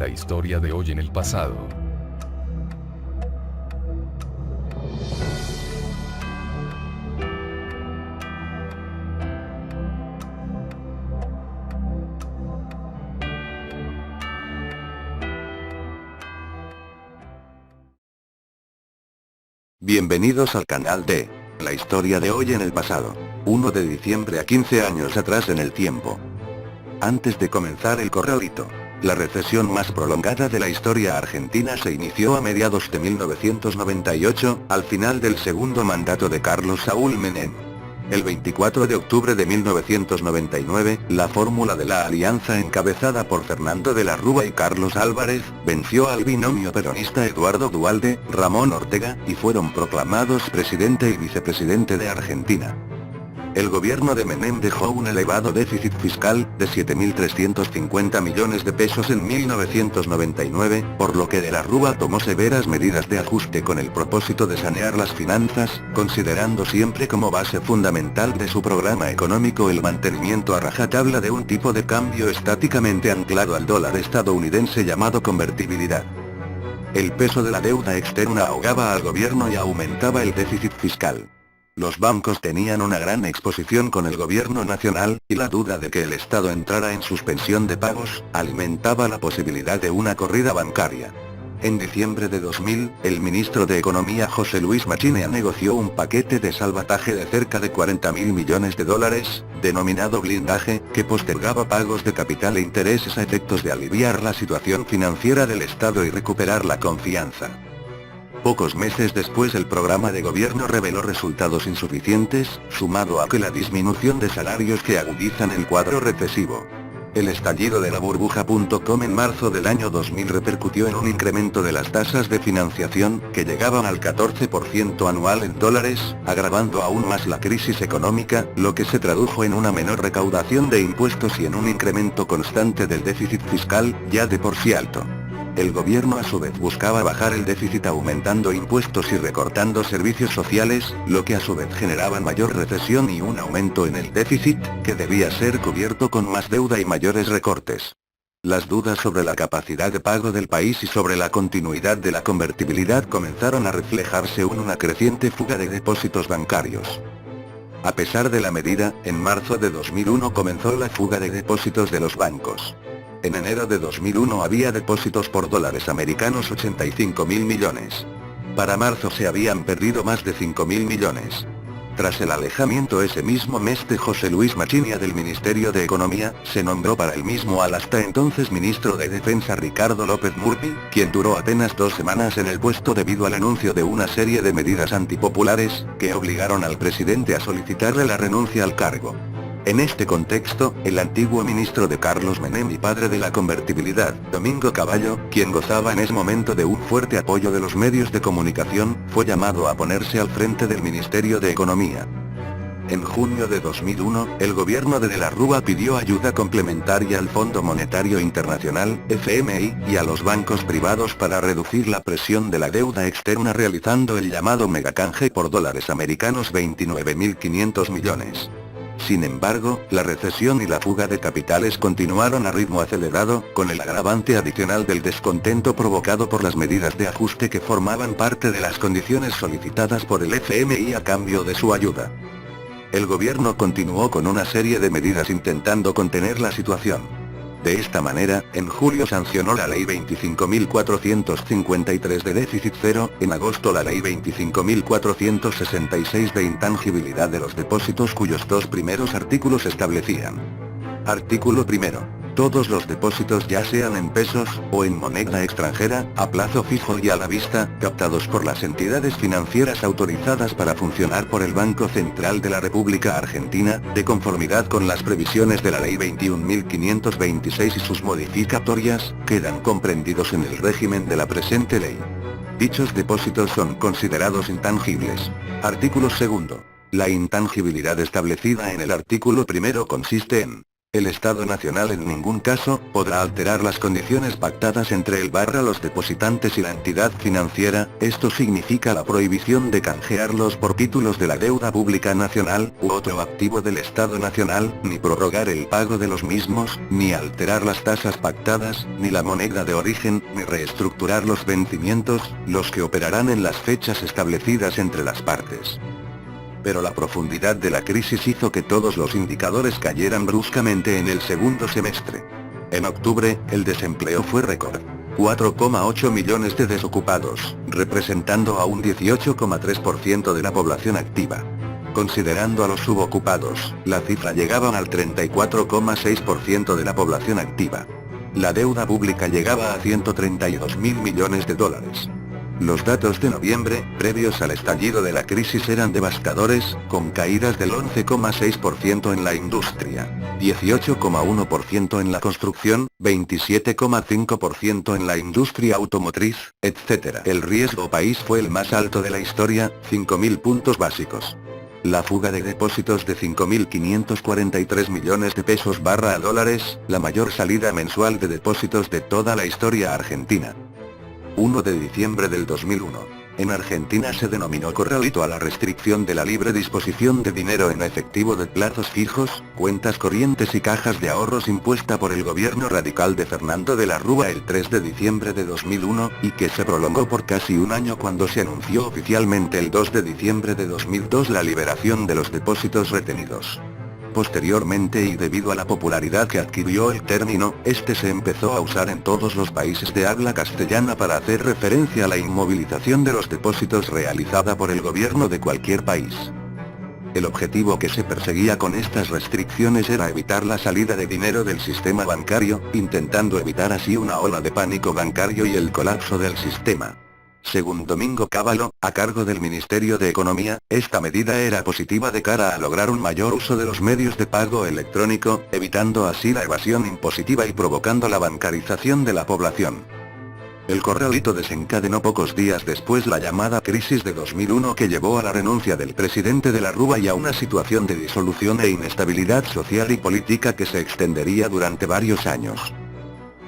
La historia de hoy en el pasado. Bienvenidos al canal de La historia de hoy en el pasado. 1 de diciembre a 15 años atrás en el tiempo. Antes de comenzar el corralito, la recesión más prolongada de la historia argentina se inició a mediados de 1998, al final del segundo mandato de Carlos Saúl Menem. El 24 de octubre de 1999, la fórmula de la alianza encabezada por Fernando de la Rúa y Carlos Álvarez, venció al binomio peronista Eduardo Duhalde, Ramón Ortega, y fueron proclamados presidente y vicepresidente de Argentina. El gobierno de Menem dejó un elevado déficit fiscal, de 7.350 millones de pesos en 1999, por lo que de la Rúa tomó severas medidas de ajuste con el propósito de sanear las finanzas, considerando siempre como base fundamental de su programa económico el mantenimiento a rajatabla de un tipo de cambio estáticamente anclado al dólar estadounidense llamado convertibilidad. El peso de la deuda externa ahogaba al gobierno y aumentaba el déficit fiscal. Los bancos tenían una gran exposición con el gobierno nacional, y la duda de que el Estado entrara en suspensión de pagos, alimentaba la posibilidad de una corrida bancaria. En diciembre de 2000, el ministro de Economía José Luis Machinea negoció un paquete de salvataje de cerca de 40.000 millones de dólares, denominado blindaje, que postergaba pagos de capital e intereses a efectos de aliviar la situación financiera del Estado y recuperar la confianza. Pocos meses después el programa de gobierno reveló resultados insuficientes, sumado a que la disminución de salarios que agudizan el cuadro recesivo. El estallido de la burbuja.com en marzo del año 2000 repercutió en un incremento de las tasas de financiación, que llegaban al 14% anual en dólares, agravando aún más la crisis económica, lo que se tradujo en una menor recaudación de impuestos y en un incremento constante del déficit fiscal, ya de por sí alto. El gobierno a su vez buscaba bajar el déficit aumentando impuestos y recortando servicios sociales, lo que a su vez generaba mayor recesión y un aumento en el déficit, que debía ser cubierto con más deuda y mayores recortes. Las dudas sobre la capacidad de pago del país y sobre la continuidad de la convertibilidad comenzaron a reflejarse en una creciente fuga de depósitos bancarios. A pesar de la medida, en marzo de 2001 comenzó la fuga de depósitos de los bancos. En enero de 2001 había depósitos por dólares americanos 85.000 millones. Para marzo se habían perdido más de 5.000 millones. Tras el alejamiento ese mismo mes de José Luis Machinea del Ministerio de Economía, se nombró para el mismo al hasta entonces ministro de Defensa Ricardo López Murphy, quien duró apenas 2 semanas en el puesto debido al anuncio de una serie de medidas antipopulares, que obligaron al presidente a solicitarle la renuncia al cargo. En este contexto, el antiguo ministro de Carlos Menem y padre de la convertibilidad, Domingo Cavallo, quien gozaba en ese momento de un fuerte apoyo de los medios de comunicación, fue llamado a ponerse al frente del Ministerio de Economía. En junio de 2001, el gobierno de la Rúa pidió ayuda complementaria al Fondo Monetario Internacional, FMI, y a los bancos privados para reducir la presión de la deuda externa realizando el llamado megacanje por dólares americanos 29.500 millones. Sin embargo, la recesión y la fuga de capitales continuaron a ritmo acelerado, con el agravante adicional del descontento provocado por las medidas de ajuste que formaban parte de las condiciones solicitadas por el FMI a cambio de su ayuda. El gobierno continuó con una serie de medidas intentando contener la situación. De esta manera, en julio sancionó la Ley 25.453 de déficit cero, en agosto la Ley 25.466 de intangibilidad de los depósitos cuyos 2 primeros artículos establecían. Artículo primero. Todos los depósitos ya sean en pesos, o en moneda extranjera, a plazo fijo y a la vista, captados por las entidades financieras autorizadas para funcionar por el Banco Central de la República Argentina, de conformidad con las previsiones de la Ley 21.526 y sus modificatorias, quedan comprendidos en el régimen de la presente ley. Dichos depósitos son considerados intangibles. Artículo segundo. La intangibilidad establecida en el artículo primero consiste en El Estado Nacional en ningún caso podrá alterar las condiciones pactadas entre los depositantes y la entidad financiera. Esto significa la prohibición de canjearlos por títulos de la deuda pública nacional u otro activo del Estado Nacional, ni prorrogar el pago de los mismos, ni alterar las tasas pactadas, ni la moneda de origen, ni reestructurar los vencimientos, los que operarán en las fechas establecidas entre las partes. Pero la profundidad de la crisis hizo que todos los indicadores cayeran bruscamente en el segundo semestre. En octubre, el desempleo fue récord. 4,8 millones de desocupados, representando a un 18,3% de la población activa. Considerando a los subocupados, la cifra llegaba al 34,6% de la población activa. La deuda pública llegaba a 132.000 millones de dólares. Los datos de noviembre, previos al estallido de la crisis, eran devastadores, con caídas del 11,6% en la industria, 18,1% en la construcción, 27,5% en la industria automotriz, etc. El riesgo país fue el más alto de la historia, 5.000 puntos básicos. La fuga de depósitos de 5.543 millones de pesos / dólares, la mayor salida mensual de depósitos de toda la historia argentina. 1 de diciembre del 2001. En Argentina se denominó corralito a la restricción de la libre disposición de dinero en efectivo de plazos fijos, cuentas corrientes y cajas de ahorros impuesta por el gobierno radical de Fernando de la Rúa el 3 de diciembre de 2001, y que se prolongó por casi un año cuando se anunció oficialmente el 2 de diciembre de 2002 la liberación de los depósitos retenidos. Posteriormente, y debido a la popularidad que adquirió el término, este se empezó a usar en todos los países de habla castellana para hacer referencia a la inmovilización de los depósitos realizada por el gobierno de cualquier país. El objetivo que se perseguía con estas restricciones era evitar la salida de dinero del sistema bancario, intentando evitar así una ola de pánico bancario y el colapso del sistema. Según Domingo Cavallo, a cargo del Ministerio de Economía, esta medida era positiva de cara a lograr un mayor uso de los medios de pago electrónico, evitando así la evasión impositiva y provocando la bancarización de la población. El corralito desencadenó pocos días después la llamada crisis de 2001, que llevó a la renuncia del presidente de la Rúa y a una situación de disolución e inestabilidad social y política que se extendería durante varios años.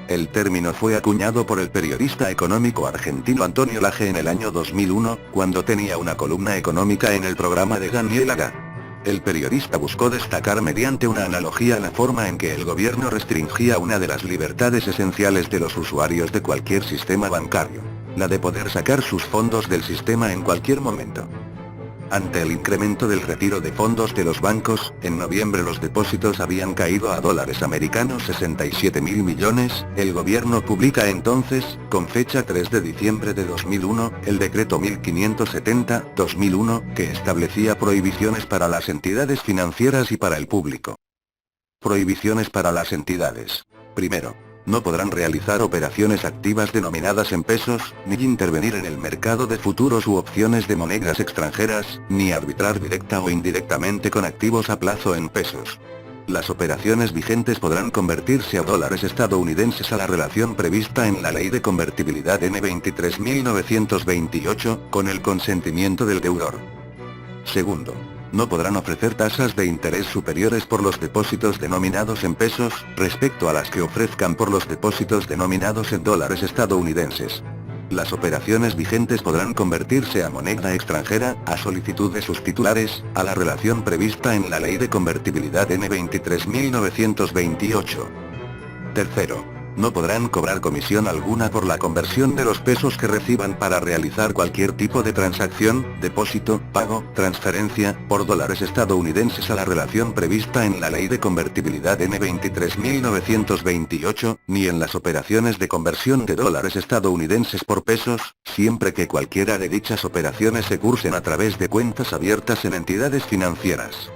El término fue acuñado por el periodista económico argentino Antonio Lage en el año 2001, cuando tenía una columna económica en el programa de Daniel Haga. El periodista buscó destacar mediante una analogía la forma en que el gobierno restringía una de las libertades esenciales de los usuarios de cualquier sistema bancario: la de poder sacar sus fondos del sistema en cualquier momento. Ante el incremento del retiro de fondos de los bancos, en noviembre los depósitos habían caído a dólares americanos 67.000 millones, el gobierno publica entonces, con fecha 3 de diciembre de 2001, el decreto 1570/2001, que establecía prohibiciones para las entidades financieras y para el público. Prohibiciones para las entidades. Primero, no podrán realizar operaciones activas denominadas en pesos, ni intervenir en el mercado de futuros u opciones de monedas extranjeras, ni arbitrar directa o indirectamente con activos a plazo en pesos. Las operaciones vigentes podrán convertirse a dólares estadounidenses a la relación prevista en la Ley de Convertibilidad N23.928, con el consentimiento del deudor. Segundo, no podrán ofrecer tasas de interés superiores por los depósitos denominados en pesos, respecto a las que ofrezcan por los depósitos denominados en dólares estadounidenses. Las operaciones vigentes podrán convertirse a moneda extranjera, a solicitud de sus titulares, a la relación prevista en la Ley de Convertibilidad N23.928. Tercero, no podrán cobrar comisión alguna por la conversión de los pesos que reciban para realizar cualquier tipo de transacción, depósito, pago, transferencia, por dólares estadounidenses a la relación prevista en la Ley de Convertibilidad N23.928, ni en las operaciones de conversión de dólares estadounidenses por pesos, siempre que cualquiera de dichas operaciones se cursen a través de cuentas abiertas en entidades financieras.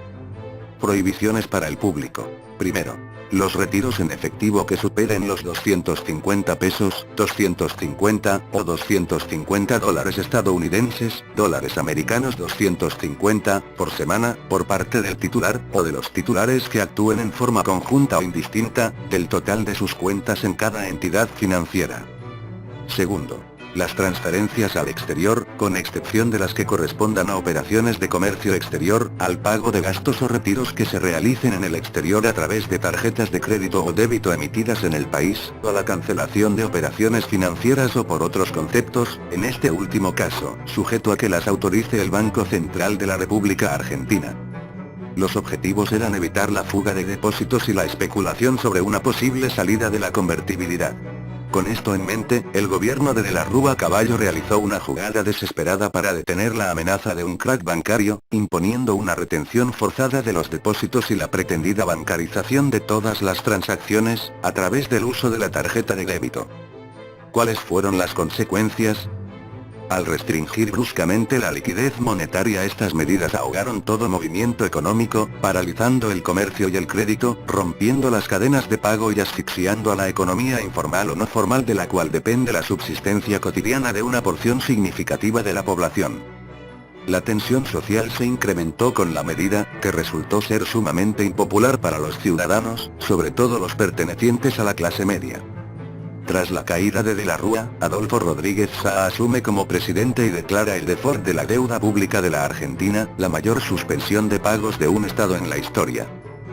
Prohibiciones para el público. Primero, los retiros en efectivo que superen los 250 pesos, 250 o 250 dólares estadounidenses, dólares americanos 250, por semana, por parte del titular, o de los titulares que actúen en forma conjunta o indistinta, del total de sus cuentas en cada entidad financiera. Segundo, las transferencias al exterior, con excepción de las que correspondan a operaciones de comercio exterior, al pago de gastos o retiros que se realicen en el exterior a través de tarjetas de crédito o débito emitidas en el país, o a la cancelación de operaciones financieras o por otros conceptos, en este último caso, sujeto a que las autorice el Banco Central de la República Argentina. Los objetivos eran evitar la fuga de depósitos y la especulación sobre una posible salida de la convertibilidad. Con esto en mente, el gobierno de la Rúa Caballo realizó una jugada desesperada para detener la amenaza de un crack bancario, imponiendo una retención forzada de los depósitos y la pretendida bancarización de todas las transacciones, a través del uso de la tarjeta de débito. ¿Cuáles fueron las consecuencias? Al restringir bruscamente la liquidez monetaria, estas medidas ahogaron todo movimiento económico, paralizando el comercio y el crédito, rompiendo las cadenas de pago y asfixiando a la economía informal o no formal de la cual depende la subsistencia cotidiana de una porción significativa de la población. La tensión social se incrementó con la medida, que resultó ser sumamente impopular para los ciudadanos, sobre todo los pertenecientes a la clase media. Tras la caída de la Rúa, Adolfo Rodríguez Saá asume como presidente y declara el default de la deuda pública de la Argentina, la mayor suspensión de pagos de un Estado en la historia.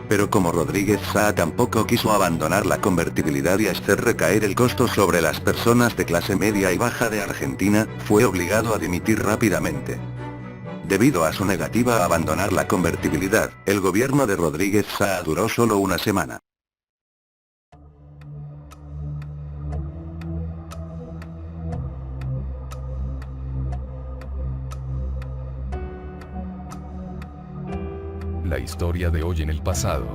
Pero como Rodríguez Saá tampoco quiso abandonar la convertibilidad y hacer recaer el costo sobre las personas de clase media y baja de Argentina, fue obligado a dimitir rápidamente. Debido a su negativa a abandonar la convertibilidad, el gobierno de Rodríguez Saá duró solo una semana. La historia de hoy en el pasado.